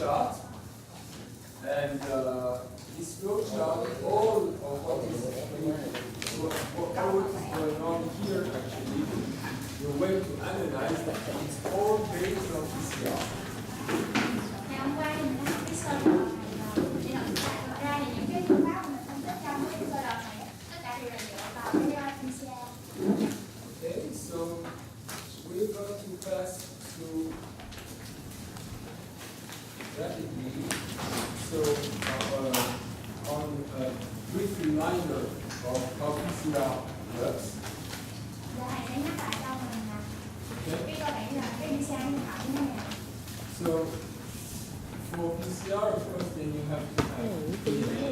chart, and this flow chart, all of what is going on here actually, the way to analyze that, it's all based on PCR. Ngày hôm qua thì mình đã học cái sơ đồ này rồi. Thì thật ra thì những cái phương pháp mà mình phân tích trong cái sơ đồ này tất cả đều là dựa vào cái PCR. Okay, so we're going to pass through rapidly. So on a brief reminder of how PCR works. Giờ thầy sẽ nhắc lại cho mình là cái cơ bản là cái PCR như thế nào. So for PCR, of course, then you have to have DNA.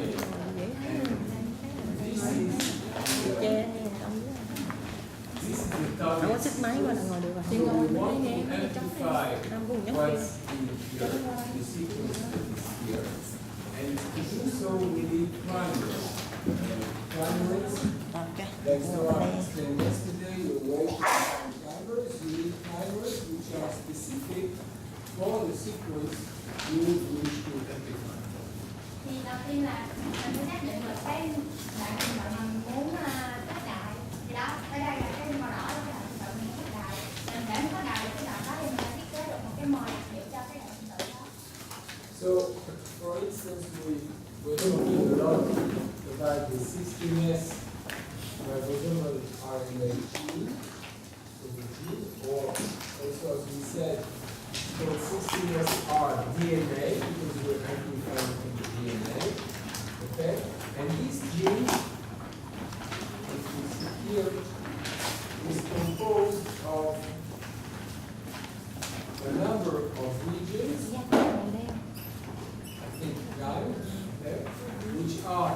This is the target. Có sức máy mà là ngồi được rồi. So we want to amplify what's in here, the sequence that is here. And to do so, we need primers. Primers, like Sarah explained yesterday, the way to find primers, you need primers which are specific for the sequence you wish to amplify. Thì đầu tiên là mình phải xác định được cái đoạn trình tự mà mình muốn phát đại. Thì đó, ở đây là cái màu đỏ là cái đoạn trình tự mình muốn phát đại. Để mình phát đại được cái đoạn đó thì mình phải thiết kế được một cái mồi đặc hiệu cho cái đoạn trình tự đó. So, for instance, we're talking a lot about the 16S ribosomal RNA gene, so the gene, or also as we said, so 16S are DNA because we're amplifying in the DNA, okay? And this gene, as you see here, is composed of a number of regions. I think 9, okay, which are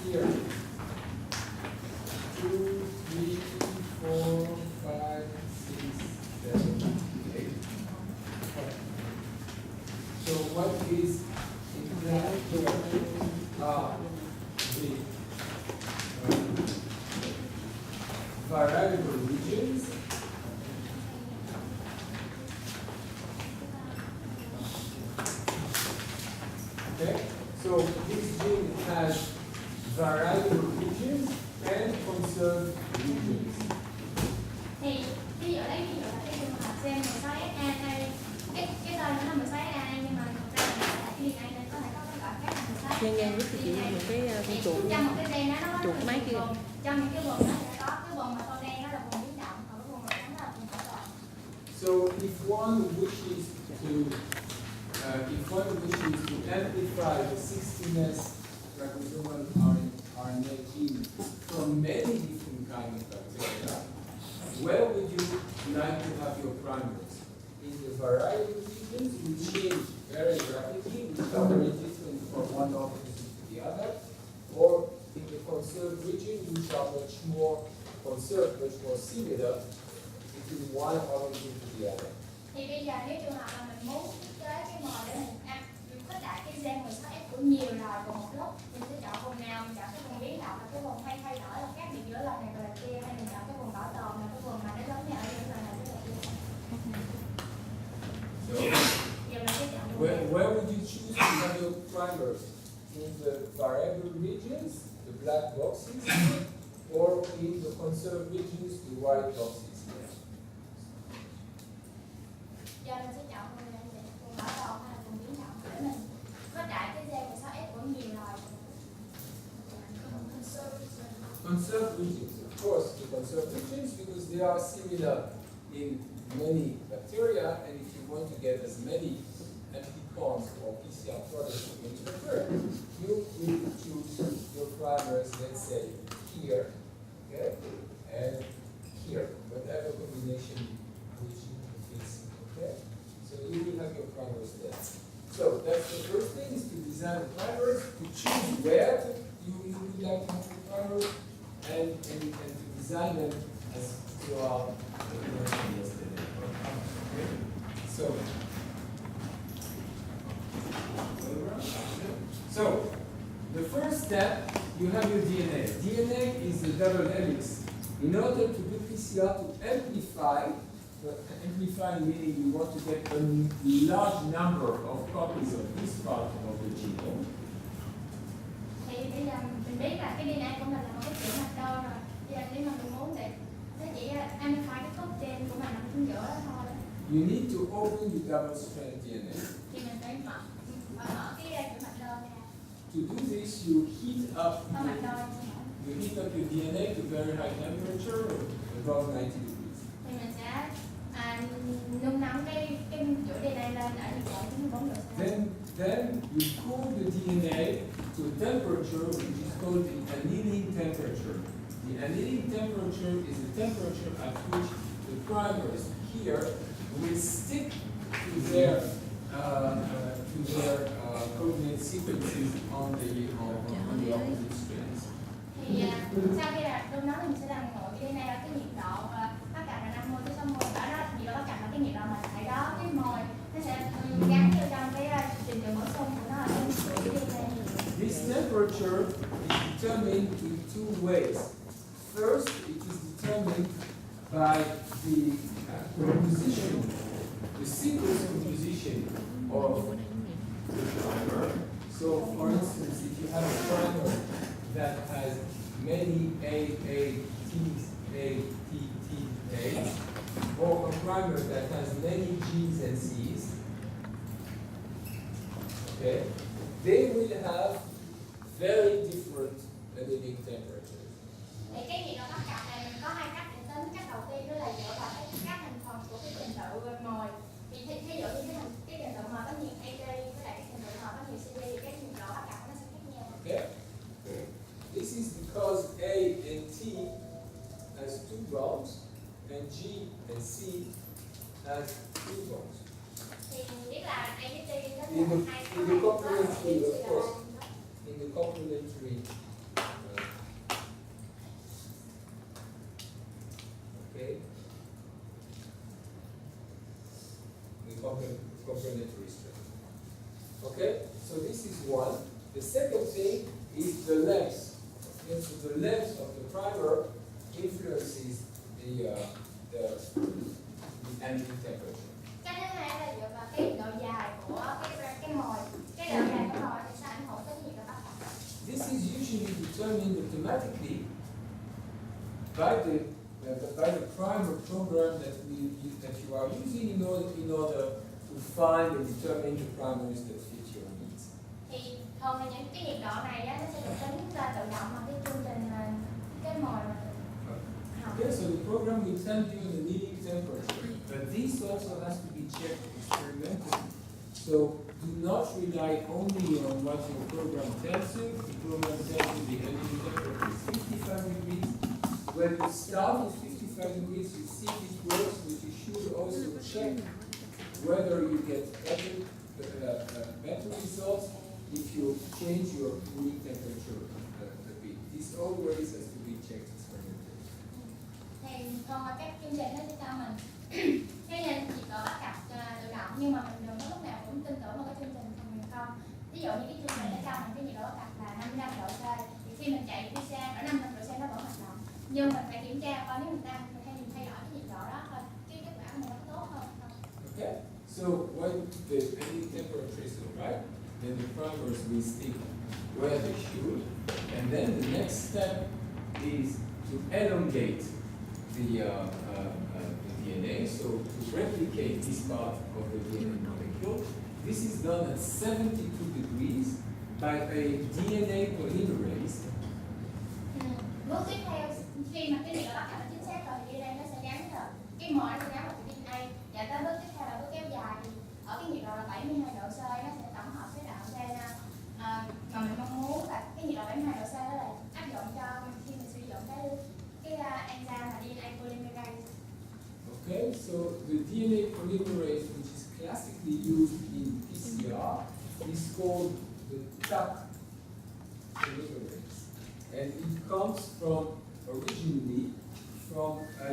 here 2, 3, 4, 5, 6, 7, 8. Okay. So what is implied here are the variable regions. Okay, so this gene has variable regions and conserved regions. Thì ví dụ lấy ví dụ là cái trường hợp Cn16SA đây, cái tên nó là 16SA nhưng mà thực ra là cái DNA nên có thể có cái loại khác là 16SA. Nhân gian giúp chị những cái con chuột trong một cái gen nó chuột máy kia. Trong những cái vùng nó sẽ có cái vùng mà màu đen đó là vùng biến động, còn cái vùng màu trắng đó là vùng bảo toàn. So if one wishes to amplify the 16S ribosomal RNA gene from many different kinds of bacteria, where would you like to have your primers? In the variable regions, we change very rapidly, which are very different from one organism to the other, or in the conserved region, which are much more conserved, much more similar between one organism to the other. Thì bây giờ nếu trường hợp là mình muốn thiết kế cái mồi để mình phát đại cái gen 16S của nhiều loài cùng một lúc, mình sẽ chọn vùng nào, mình chọn cái vùng biến động là cái vùng hay thay đổi là khác biệt giữa loài này và loài kia, hay mình chọn cái vùng bảo tồn là cái vùng mà nó giống nhau giữa loài này với loài kia. So, where would you choose to have your primers? In the variable regions, the black boxes, or in the conserved regions, the white boxes? Giờ mình sẽ chọn vùng bảo tồn hay là vùng biến động để mình phát đại cái gen 16S của nhiều loài. Conserved regions, of course, the conserved regions because they are similar in many bacteria, and if you want to get as many anticorns or PCR products you can prefer, you will choose your primers, let's say, here, okay, and here, whatever combination which fits, okay? So you will have your primers there. So that's the first thing, is to design the primers, to choose where you would like to have the primers, and to design them as you are mentioned yesterday. Okay? So the first step, you have your DNA. DNA is the double helix. In order to do PCR to amplify, Amplified meaning you want to get a large number of copies of this part of the genome. Thì bây giờ mình biết là cái DNA của mình là một cái chuỗi mạch đơn rồi. Bây giờ nếu mà mình muốn để nó chỉ amplify cái cốt trên của mình nằm chính giữa đó thôi. You need to open the double-strand DNA. Thì mình phải mở cái chuỗi mạch đơn ra. To do this, you heat up Có mạch đơn. your DNA to very high temperature, above 90 degrees. Thì mình sẽ nung nóng cái chuỗi DNA lên ở nhiệt độ 94 độ C. Then you cool the DNA to a temperature which is called the annealing temperature. The annealing temperature is the temperature at which the primers here will stick to their coordinate sequences on the opposite strands. Thì sau khi là nung nóng thì mình sẽ làm nguội cái DNA ở cái nhiệt độ bắt cạnh là 50 tới 60 độ đó, nhiệt độ bắt cạnh là cái nhiệt độ mà tại đó cái mồi nó sẽ gắn vô trong cái trình tự bổ sung của nó ở trong chuỗi DNA. This temperature is determined in two ways. First, it is determined by the composition, the sequence composition of the primer. So, for instance, if you have a primer that has many AATs, ATTAs, or a primer that has many Gs and Cs, okay, they will have very different annealing temperatures. Thì cái nhiệt độ bắt cạnh này mình có hai cách để tính. Cách đầu tiên đó là dựa vào các thành phần của cái trình tự mồi. Thì ví dụ như cái trình tự mồi có nhiều AT với lại cái trình tự mồi có nhiều CD thì cái nhiệt độ bắt cạnh nó sẽ khác nhau. Okay? This is because A and T has 2 bonds and G and C has 2 bonds. Thì mình biết là A với T nó In là the, hai in the complementary, of course, in the complementary, okay, the complementary strand. Okay, so this is one. The second thing is the length. Okay, so the length of the primer influences the annealing temperature. Cái thứ hai là dựa vào cái độ dài của cái mồi. Cái độ dài của mồi thì sẽ ảnh hưởng tới nhiệt độ bắt cạnh. This is usually determined automatically by the primer program that you are using in order to find and determine the primers that fit your needs. Thì thường là những cái nhiệt độ này á, nó sẽ được tính ra tự động bằng cái chương trình cái mồi mà Okay, so the program will tell you the annealing temperature, but this also has to be checked experimentally. So do not rely only on what your program tells you. The program tells you the annealing temperature is 55 degrees. When you start with 55 degrees, you see if it works, but you should also check whether you get better results if you change your cooling temperature a bit. This always has to be checked experimentally. thì thường là các chương trình nó sẽ cho mình cái nhiệt độ bắt cặp tự động, nhưng mà mình đừng có lúc nào cũng tin tưởng vào cái chương trình của mình không. Ví dụ như cái chương trình nó cho mình cái nhiệt độ bắt cặp là 55 độ C, thì khi mình chạy PCR ở 55 độ C nó vẫn hoạt động, nhưng mình phải kiểm tra coi nếu mình tăng hay mình thay đổi cái nhiệt độ đó thôi, cái kết quả của mình nó có tốt hơn không. Okay, so when the annealing temperature is right, then the primers will stick where they should, and then the next step is to elongate the DNA, so to replicate this part of the DNA molecule. This is done at 72 degrees by a DNA polymerase. Bước tiếp theo, khi mà cái nhiệt độ bắt cặp chính xác rồi thì DNA nó sẽ gắn rồi, cái mồi nó sẽ gắn vào cái DNA. Và tới bước tiếp theo là bước kéo dài, thì ở cái nhiệt độ là 72 độ C nó sẽ tổng hợp cái đạo DNA mà mình mong muốn, và cái nhiệt độ 72 độ C đó là áp dụng cho khi mình sử dụng cái enzyme là DNA polymerase. Okay, so the DNA polymerase, which is classically used in PCR, is called the TAP polymerase, and it comes from originally from a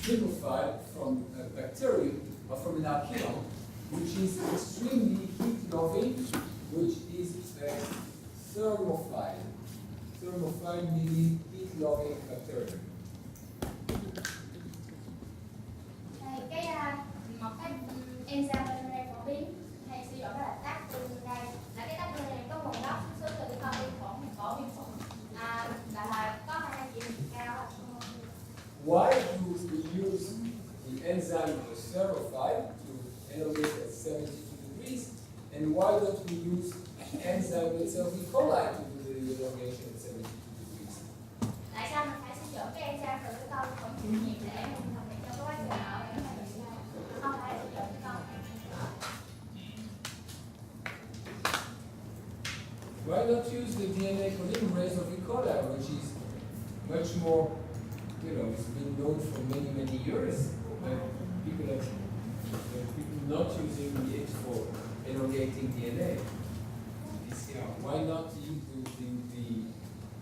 tripophile from a bacterium or from an archaeon, which is extremely heat-loving, which is a thermophile. Thermophile meaning heat-loving bacterium. enzyme thermophile to elongate at 72 degrees, and why don't we use enzyme itself E. coli to do the elongation at 72 degrees? Tại sao mình phải sử dụng cái enzyme từ cái câu không chịu nhiệt để mình thực hiện cho cái quá trình nở để nó xảy ra, không phải sử dụng cái câu. Why not use the DNA polymerase of E. coli, which is much more, it's been known for many, many years, but people not using it for elongating DNA. Why not use the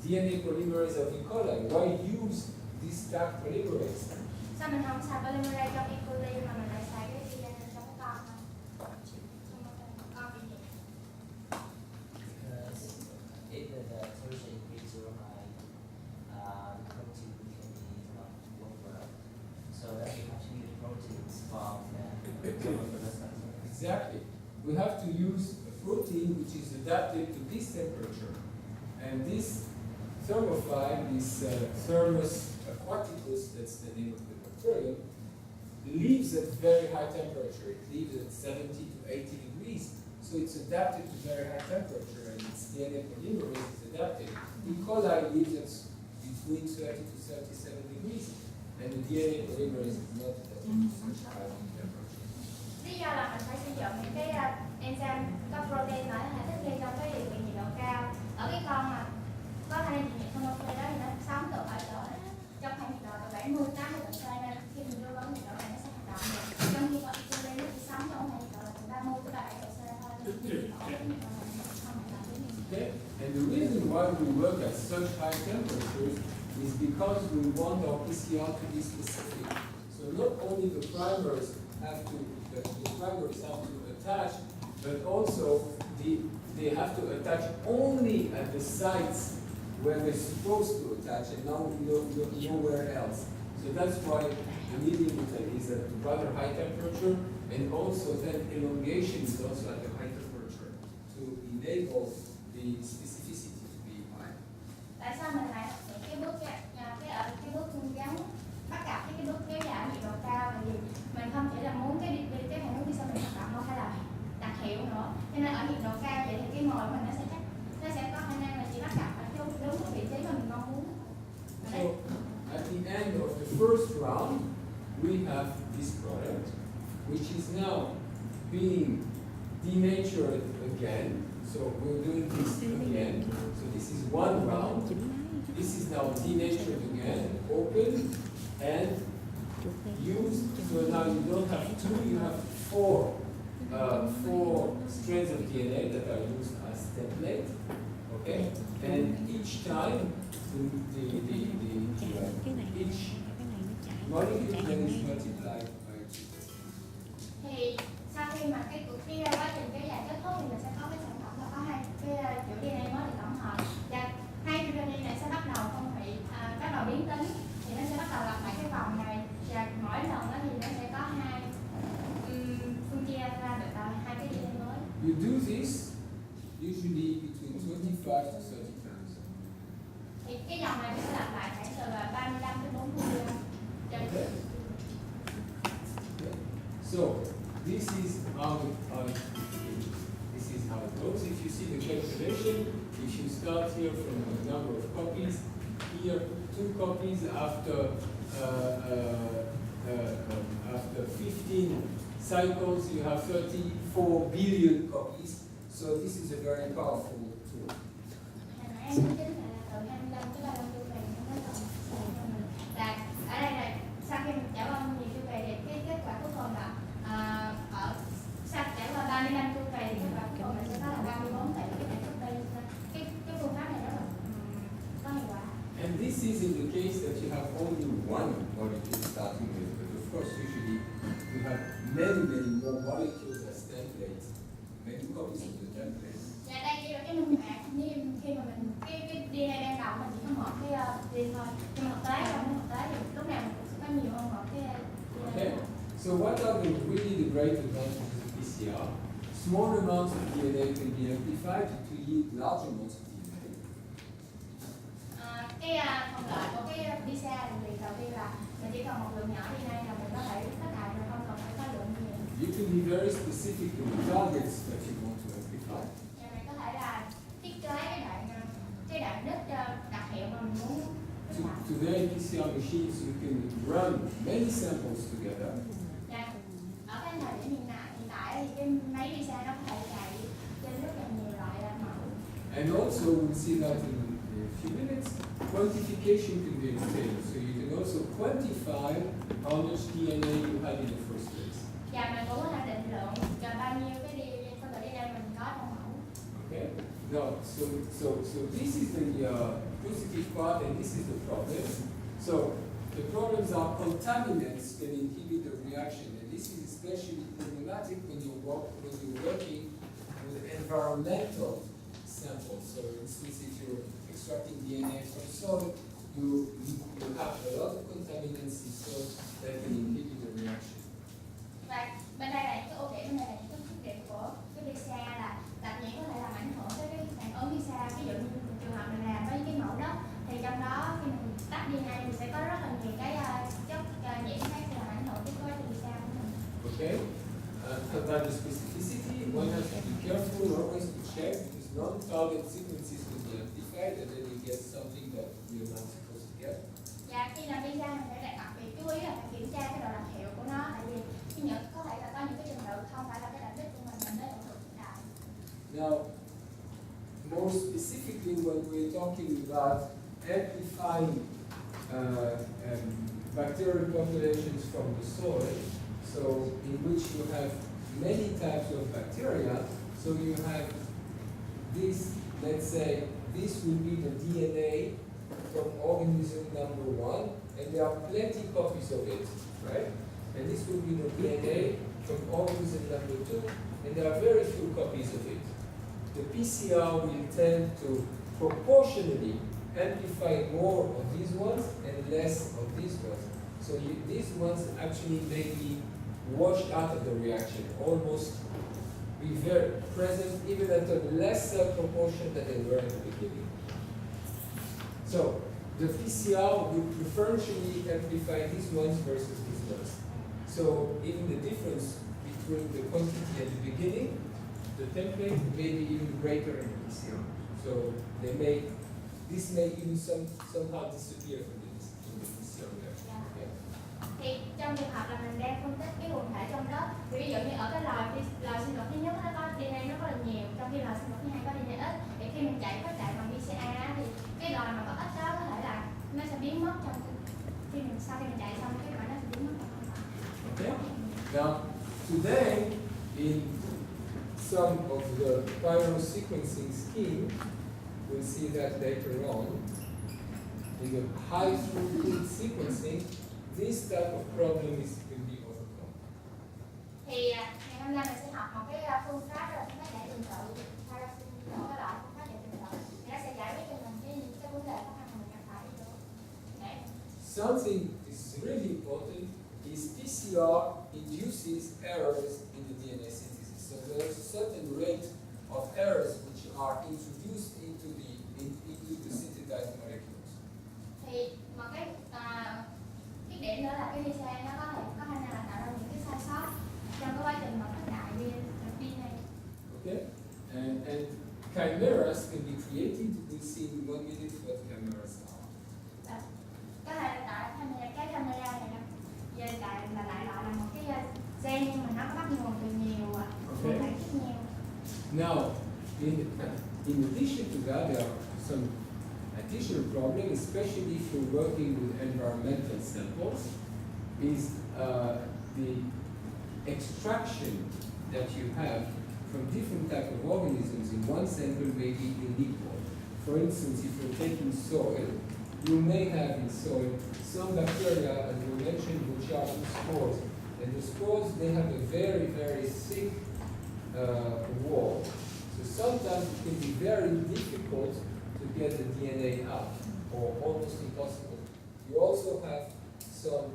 DNA polymerase of E. coli? Why use this Staq polymerase? Sao mình không xài polymerase trong E. coli mà mình lại xài cái DNA trong cái con không? Con bị gì? Because either the tertiary glycerolide protein can be longer, so that we have to use proteins from the Exactly. We have to use a protein which is adapted to this temperature. And this thermophile, this Thermus aquaticus, that's the name of the bacterium, lives at very high temperature. It lives at 70 to 80 degrees. So it's adapted to very high temperature, and its DNA polymerase is adapted. E. coli lives at between 30 to 37 degrees, and the DNA polymerase is not adapted to such high temperature. Lý do là mình phải sử dụng những cái enzyme có protein mà nó thích nghi trong cái điều kiện nhiệt độ cao. Ở cái con mà có khả năng nhiệt không ok đó thì nó sống được ở chỗ trong khoảng nhiệt độ từ 70 đến 80 độ C, nên khi mình đưa vào nhiệt độ này nó sẽ hoạt động được. Trong khi con insulin nó chỉ sống trong khoảng nhiệt độ từ 30 đến 37 độ C thôi, nên nhiệt độ không hoạt động đến nhiều. Okay? And the reason why we work at such high temperatures is because we want our PCR to be specific. So not only the primers have to attach, but also they have to attach only at the sites where they're supposed to attach, and nowhere else. So that's why the needling is at rather high temperature, and also then elongation is also at a high temperature to enable the specificity to be high. Tại sao mình lại thực hiện cái bước gắn bắt gặp cái bước kéo giảm nhiệt độ cao là gì? Mình không chỉ là muốn cái phản ứng đi sau mình hoạt động đâu, hay là đặc hiệu nữa. Cho nên ở nhiệt độ cao vậy thì cái mồi của mình nó sẽ có khả năng là chỉ bắt gặp ở đúng cái vị trí mà mình mong muốn. So at the end of the first round, we have this product, which is now being denatured again. So we're doing this again. So this is one round. This is now denatured again, open, and used. So now you don't have two, you have four strands of DNA that are used as template. Okay, and each time each molecule then is multiplied by 2. Thì sau khi mà quá trình kéo dài kết thúc thì mình sẽ có cái sản phẩm là có hai cái chuỗi DNA mới được tổng hợp, và hai chuỗi DNA này sẽ bắt đầu biến tính, thì nó sẽ bắt đầu lặp lại cái vòng này, và mỗi lần đó thì nó sẽ có hai phân chia ra được hai cái DNA mới. You do this usually between 25 to 30 times. Thì cái dòng này sẽ lặp lại khoảng từ 35 đến 40 lần. Okay. So this is how it goes. If you see the calculation, if you start here from the number of copies, here 2 copies after 15 cycles, you have 34 billion copies. So this is a very powerful tool. Ở đây là sau khi mình trải qua nhiều chu kỳ thì cái kết quả cuối cùng là sau trải qua 35 chu kỳ thì kết quả cuối cùng mình sẽ có là 34 tỷ cái phương pháp này rất là có hiệu quả. And this is in the case that you have only one molecule starting with, but of course usually you have many more molecules as templates, many copies of the template. Dạ đây chỉ là cái minh họa, như khi mà mình cái DNA ban đầu mình chỉ có một cái DNA thôi, nhưng mà thực tế thì lúc nào mình cũng sẽ có nhiều hơn một cái DNA. Okay, so what are really the great advantages of PCR? Small amounts of DNA can be amplified to yield large amounts of DNA. Cái phần lợi của cái PCR thì đầu tiên là mình chỉ cần một lượng nhỏ DNA là mình có thể tất cả rồi, không cần phải có lượng nhiều. You can be very specific in the targets that you want to amplify. Và mình có thể là thiết kế cái đoạn đích đặc hiệu mà mình muốn thiết lập. Today, PCR machines, you can run many samples together. Dạ. Ở cái thời điểm hiện tại thì cái máy PCR nó có thể chạy trên rất là nhiều loại mẫu. And also, we'll see that in a few minutes, quantification can be entailed. So you can also quantify how much DNA you had in the first place. Và mình cũng có thể định lượng cho bao nhiêu cái phân tử DNA mình có trong mẫu. Okay? Now, so this is the positive part, and this is the problem. So the problems are contaminants can inhibit the reaction, and this is especially problematic when you're working with environmental samples. So, for instance, if you're extracting DNA from soil, you have a lot of contaminants in soil that can inhibit the reaction. Và bên đây là những cái ưu điểm, bên đây là những cái khuyết điểm của cái PCR là đặc nhiên có thể làm ảnh hưởng tới cái phản ứng PCR. Ví dụ như trường hợp mình làm với cái mẫu đất thì trong đó khi mình tách DNA thì sẽ có rất là nhiều cái chất nhiễm khác làm ảnh hưởng tới quá trình PCR của mình. Okay? About the specificity, one has to be careful always to check because non-target sequences will be amplified and then you get something that you're not supposed to get. Và khi làm PCR mình phải đặc biệt chú ý là phải kiểm tra cái độ đặc hiệu của nó, tại vì có thể là có những cái trường hợp không phải là cái đặc đích của mình mới được thực đại. Now, more specifically, when we're talking about amplifying bacterial populations from the soil, so in which you have many types of bacteria, so you have this, let's say, this will be the DNA from organism number 1, and there are plenty copies of it, right? And this will be the DNA from organism number 2, and there are very few copies of it. The PCR will tend to proportionally amplify more of these ones and less of these ones. So these ones actually may be washed out of the reaction, almost be very present even at a lesser proportion than they were at the beginning. So the PCR will preferentially amplify these ones versus these ones. So even the difference between the quantity at the beginning, the template may be even greater in the PCR. So this may even somehow disappear from the PCR reaction. Okay? Thì trong trường hợp là mình đang phân tích cái quần thể trong đất, thì ví dụ như ở cái loài sinh vật thứ nhất nó có DNA nó rất là nhiều, trong khi loài sinh vật thứ hai có DNA ít, thì khi mình chạy các chạy bằng PCR thì cái loài mà có ít đó có thể là nó sẽ biến mất trong sau khi mình chạy xong cái loài nó sẽ biến mất. Okay. Now, today in some of the viral sequencing scheme, we'll see that later on. In the high throughput sequencing, this type of problem will be overcome. Thì ngày hôm nay mình sẽ học một cái phương pháp là phương pháp giải trình tự, hay là một cái loại phương pháp giải trình tự, thì nó sẽ giải quyết cho mình cái vấn đề khó khăn mà mình gặp phải đó. Something is really important is PCR induces errors in the DNA synthesis. So there's a certain rate of errors which are introduced into the synthesized molecules. Thì một cái điểm nữa là cái PCR nó có khả năng là tạo ra những cái sai sót trong cái quá trình mà phức đại DNA. Okay, and chimeras can be created. We'll see in 1 minute what chimeras are. Có thể là tạo cái camera này đó. Giờ lại là một cái gen nhưng mà nó có bắt nguồn từ nhiều nguồn khác nhiều. Now, in addition to that, there are some additional problem, especially if you're working with environmental samples, is the extraction that you have from different type of organisms in one sample may be unequal. For instance, if you're taking soil, you may have in soil some bacteria, as we mentioned, which are in spores. And the spores, they have a very, very thick wall. So sometimes it can be very difficult to get the DNA out, or almost impossible. You also have some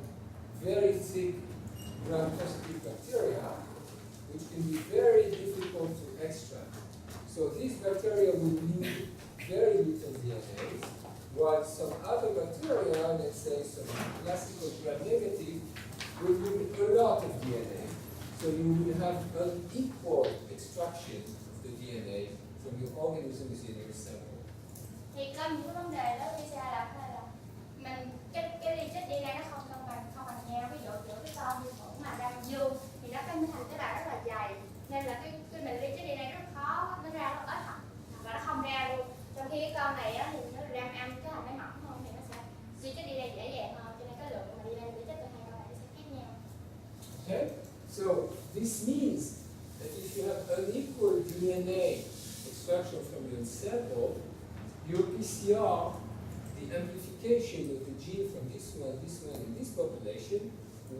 very thick gram-positive bacteria, which can be very difficult to extract. So these bacteria will need very little DNA, while some other bacteria, let's say some classical are negative, will be a lot of DNA. So you will have unequal extraction of the DNA from your organisms in your sample. Thì có những cái vấn đề đó đi ra là mình cái liên kết DNA nó không bằng nhau. Ví dụ giữa cái con vi khuẩn mà đang dương thì nó cái thành tế bào rất là dày, nên là cái mình liên kết DNA rất khó, nó ra nó ít hoặc là nó không ra luôn. Trong khi cái con này á, thì nó đang ăn cái hành nó mỏng hơn thì nó sẽ liên kết DNA dễ dàng hơn, cho nên cái lượng mà DNA liên kết từ hai con này nó sẽ khác nhau. Okay? So this means that if you have unequal DNA extraction from your sample, your PCR, the amplification of the gene from this one, in this population,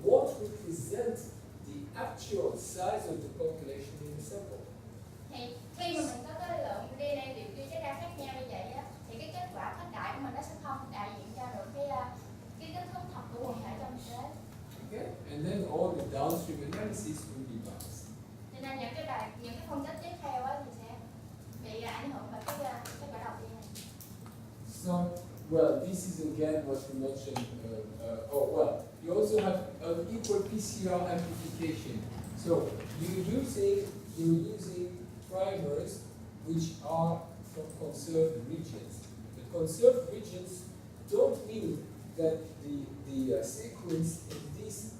won't represent the actual size of the population in the sample. Thì khi mà mình có cái lượng DNA điều chia ra khác nhau như vậy á, thì cái kết quả khuếch đại của mình nó sẽ không đại diện cho được cái kích thước thật của quần thể trong thực tế. Okay? And then all the downstream analysis will be biased. Cho nên những cái phân tích tiếp theo á thì sẽ bị ảnh hưởng bởi cái kết quả đầu tiên này. So, well, this is again what we mentioned. You also have unequal PCR amplification. So you're using primers which are from conserved regions. The conserved regions don't mean that the sequence in this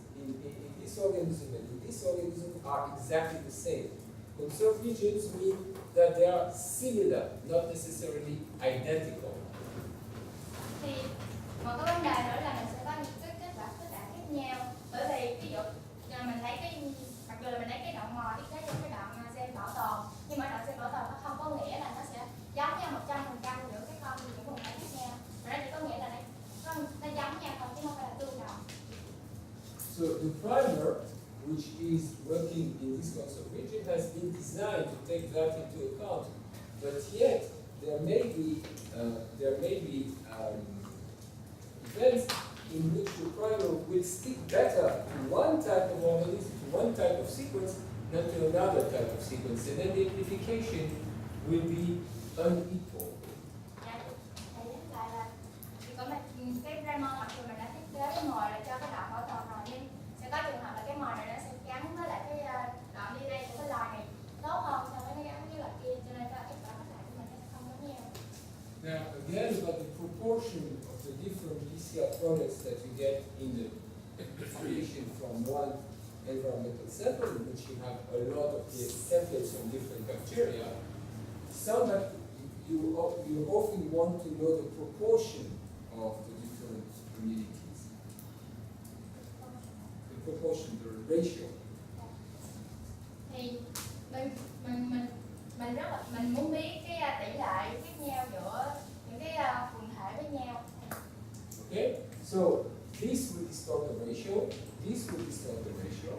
organism and in this organism are exactly the same. Conserved regions mean that they are similar, not necessarily identical. Thì một cái vấn đề nữa là mình sẽ có những cái kết quả khuếch đại khác nhau, bởi vì ví dụ mình lấy mặc dù là mình lấy cái đoạn mò thiết kế trong cái đoạn gen bảo tồn, nhưng mà đoạn gen bảo tồn nó không có nghĩa là nó sẽ giống nhau 100% giữa cái con những vùng thể khác nhau, mà nó chỉ có nghĩa là nó giống nhau thôi chứ không phải là tương đồng. So the primer, which is working in this conserved region, has been designed to take that into account, but yet there may be events in which the primer will stick better to one type of organism, to one type of sequence, than to another type of sequence, and then the amplification will be unequal. Cái primer mặc dù mình đã thiết kế cái mồi là cho cái đoạn bảo tồn rồi, nhưng sẽ có trường hợp là cái mồi này nó sẽ gắn với lại cái đoạn DNA của cái loài này tốt hơn so với nó gắn với loài kia, cho nên cái kết quả khuếch đại của mình nó sẽ không giống nhau. Now, again, about the proportion of the different PCR products that you get in the creation from one environmental sample, in which you have a lot of the templates from different bacteria, some that you often want to know the proportion of the different communities. The proportion, the ratio. Thì mình muốn biết cái tỷ lệ khác nhau giữa những cái quần thể với nhau. Okay, so this will distort the ratio, this will distort the ratio.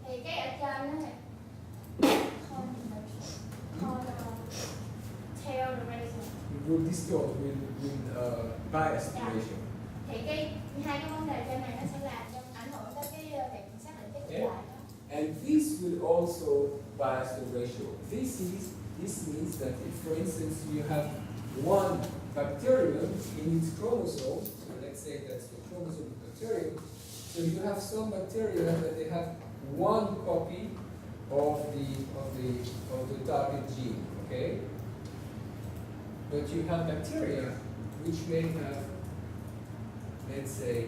Thì cái ở trên đó này, tail the ratio. It will distort, will bias the ratio. Thì hai cái vấn đề trên này nó sẽ làm cho ảnh hưởng tới cái việc xác định cái tỷ lệ đó. And this will also bias the ratio. This means that if, for instance, you have one bacterium in its chromosome, so let's say that's the chromosome of bacterium, so you have some bacteria that they have one copy of the target gene, okay? But you have bacteria which may have, let's say,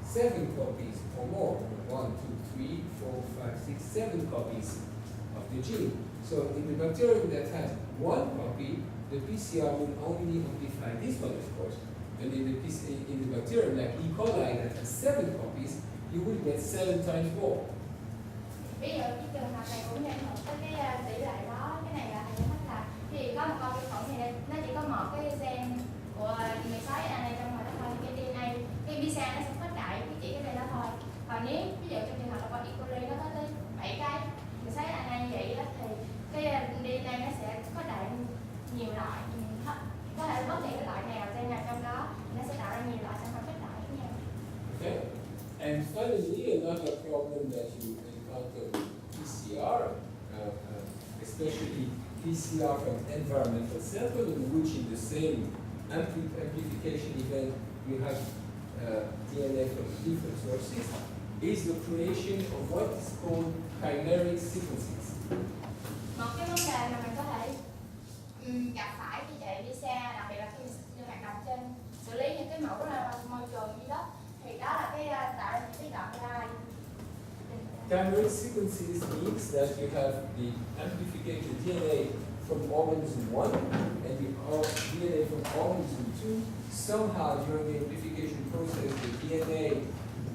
7 copies or more. 1, 2, 3, 4, 5, 6, 7 copies of the gene. So in the bacterium that has one copy, the PCR will only amplify this one, of course. And in the bacterium like E. coli that has 7 copies, you will get 7 times more. Ví dụ cái trường hợp này cũng ảnh hưởng tới cái tỷ lệ đó. Cái này là thầy giải thích là thì có một con vi khuẩn này nó chỉ có một cái gen của 16 này trong ngoài đó thôi, cái DNA, cái PCR nó sẽ khuếch đại chỉ cái này đó thôi. Còn nếu ví dụ trong trường hợp là con E. coli nó có tới 7 cái 16 này như vậy đó, thì cái DNA nó sẽ khuếch đại nhiều loại, có thể bất kỳ cái loại nào gen nào trong đó nó sẽ tạo ra nhiều loại sản phẩm khuếch đại với nhau. Okay. And finally, another problem that you encounter with PCR, especially PCR from environmental sample, in which in the same amplification event you have DNA from different sources is the creation of what is called chimeric sequences. Một cái vấn đề mà mình có thể gặp phải khi chạy đi xe, đặc biệt là khi mình hoạt động trên xử lý những cái mẫu môi trường như đó, thì đó là cái tạo ra những cái đoạn gai. Chimeric sequences means that you have the amplification DNA from organism 1 and the DNA from organism 2. Somehow during the amplification process the DNA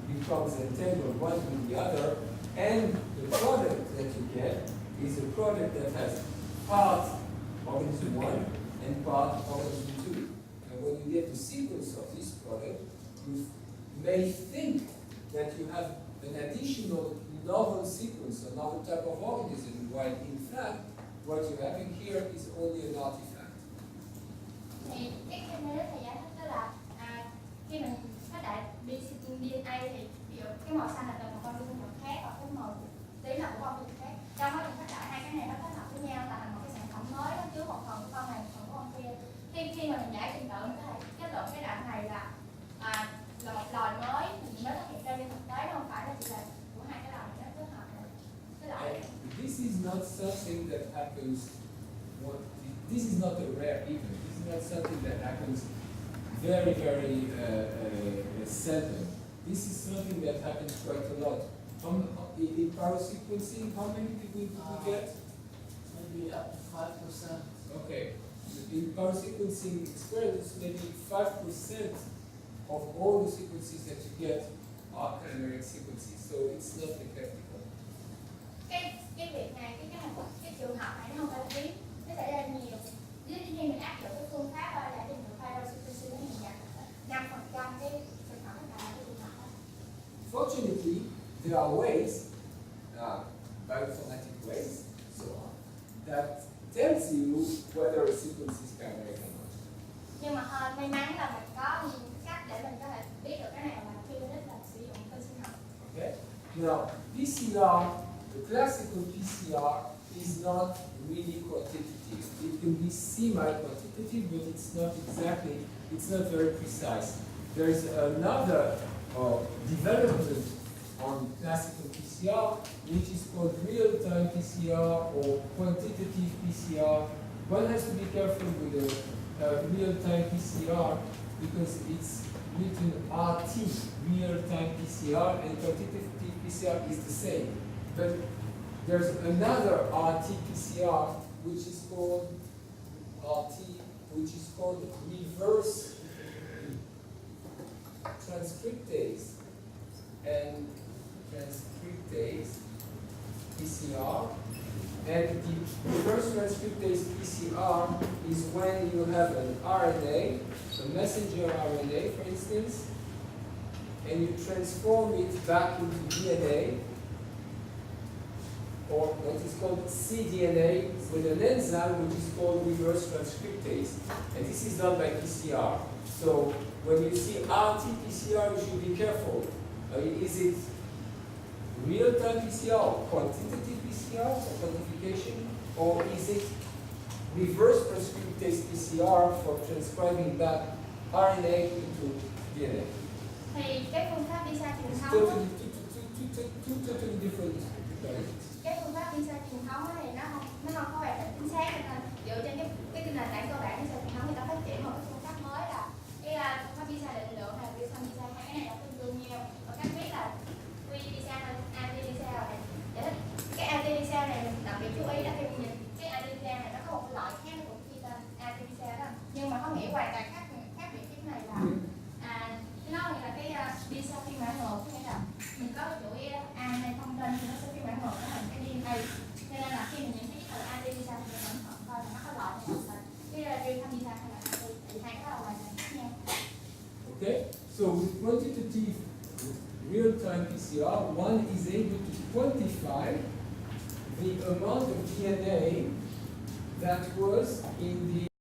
becomes entangled one with the other, and the product that you get is a product that has part organism 1 and part organism 2. And when you get the sequence of this product, you may think that you have an additional novel sequence, a novel type of organism, while in fact what you're having here is only an artifact. Thì cái chimeric thầy giải thích đó là khi mình có đại DNA thì ví dụ cái màu xanh là từ một con vi khuẩn khác, và cái màu tím là của con vi khuẩn khác. Trong đó mình có đại hai cái này nó kết hợp với nhau tạo thành một cái sản phẩm mới, nó chứa một phần của con này, một phần của con kia. Khi mà mình giải trình tự mình có thể kết luận cái đoạn này là một loài mới, mình mới phát hiện ra trên thực tế nó không phải là chỉ là của hai cái loài nó kết hợp này. This is not something that happens. This is not a rare event. This is not something that happens very, very seldom. This is something that happens quite a lot. In power sequencing, how many people do we get? Maybe up to 5%. Okay. In power sequencing experiments, maybe 5% of all the sequences that you get are chimeric sequences. So it's not impractical. Cái việc này, cái trường hợp này nó không phải là hiếm, nó xảy ra nhiều. Nếu như mình áp dụng cái phương pháp giải trình tự fiber sequencing thì mình nhận 5% cái trường hợp tất cả cái trường hợp đó. Fortunately, there are ways, bioinformatic ways, so on, that tells you whether a sequence is chimeric or not. Nhưng mà may mắn là mình có cách để mình có thể biết được cái này là khi mình là sử dụng phân sinh học. Okay. Now, PCR, the classical PCR is not really quantitative. It can be semi-quantitative, but it's not very precise. There's another development on classical PCR, which is called real-time PCR or quantitative PCR. One has to be careful with the real-time PCR because it's written RT, real-time PCR, and quantitative PCR is the same. But there's another RT-PCR which is called reverse transcriptase and transcriptase PCR. And the reverse transcriptase PCR is when you have an RNA, a messenger RNA for instance, and you transform it back into DNA, or what is called cDNA, with an enzyme which is called reverse transcriptase. And this is done by PCR. So when you see RT-PCR, you should be careful. Is it real-time PCR or quantitative PCR for quantification, or is it reverse transcriptase PCR for transcribing back RNA into DNA? Thì cái phương pháp PCR truyền It's thống two totally different technologies. cái phương pháp PCR truyền thống thì nó không có hoàn toàn chính xác, nên dựa trên cái nền tảng cơ bản PCR truyền thống người ta phát triển một cái phương pháp mới là cái phương pháp PCR định lượng hay là real-time PCR, hai cái này là tương đương nhau. Và các biết là PCR hay RT-PCR này, giải thích cái RT-PCR này mình đặc biệt chú ý là khi mình nhìn cái RT-PCR này nó có một loại khác, nó cũng ghi tên RT-PCR đó, nhưng mà có nghĩa hoàn toàn khác biệt. Cái này là nó là cái PCR phiên bản ngược, có nghĩa là mình có cái chuỗi RNA thông tin thì nó sẽ phiên bản ngược nó thành cái DNA. Cho nên là khi mình nhìn thấy cái từ RT-PCR thì mình vẫn coi là nó có loại hay không, cái real-time PCR hay là RT, thì hai cái là hoàn toàn khác nhau. Okay, so with quantitative real-time PCR, one is able to quantify the amount of DNA that was in the